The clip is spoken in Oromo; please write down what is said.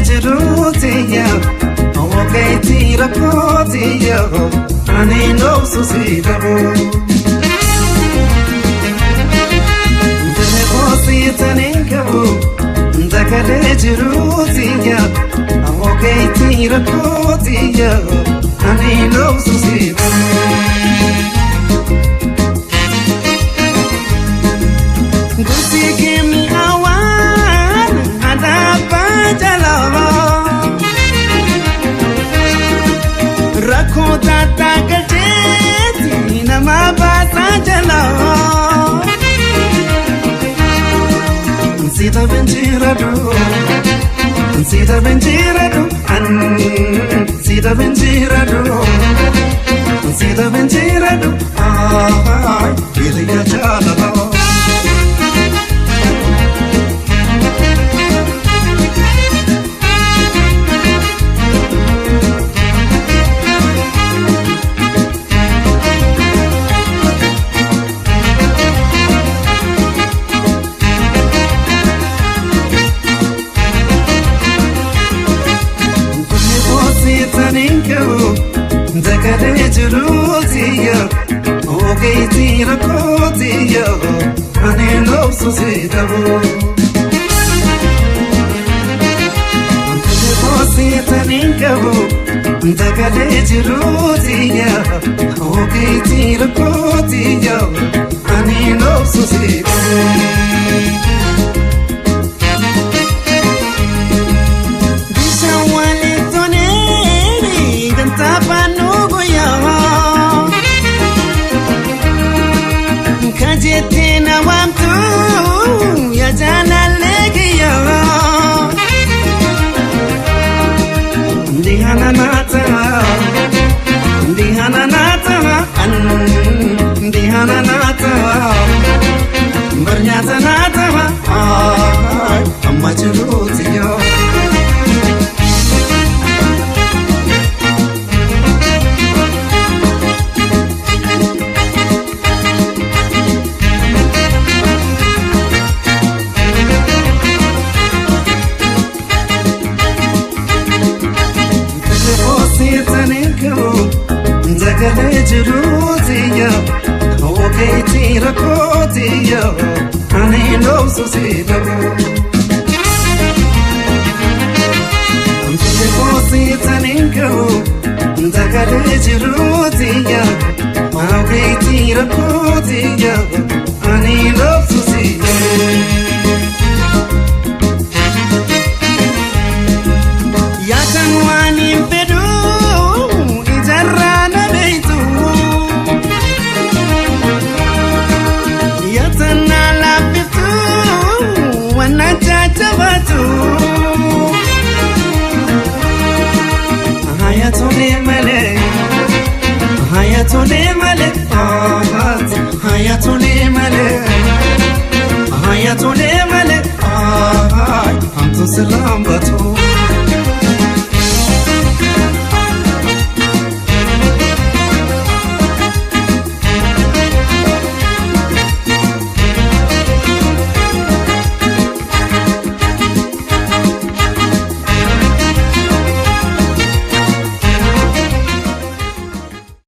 jiruutiya awwaqeetii rakkootiya ani noobsu si dhabu Dere boosiitanii qabu Dagalee jiruutiya awwaqeetii rakkootiya ani noobsu si dhabu Rakota galcheeti nama baasa jala Sita benjiradu Sita benjiradu Sita benjiradu Sita benjiradu Ay, kiriya jala Dagalee jiruutiya awwaqeetii rakkootiya ani noobsu si dhabu Dere boosiitanii qabu Dagalee jiruutiya awwaqeetii rakkootiya ani noobsu si dhabu Kajetina wamtu ya jana legiyo Dihana nata Dihana nata Dihana nata Bernyata nata Amma jiruutiyo Dagalee jiruutiya awwaqeetii rakkootiya ani noobsu si dhabu Dere boosiitanii qabu Dagalee jiruutiya awwaqeetii rakkootiya ani noobsu si dhabu Yaatan waan hin fedhu ijarraa na beektu Yaatan na laaffiftu waan na jajjabaatu Hayatolee malee Hayatolee malee Hayatolee malee Hayatolee malee Hamtu silamba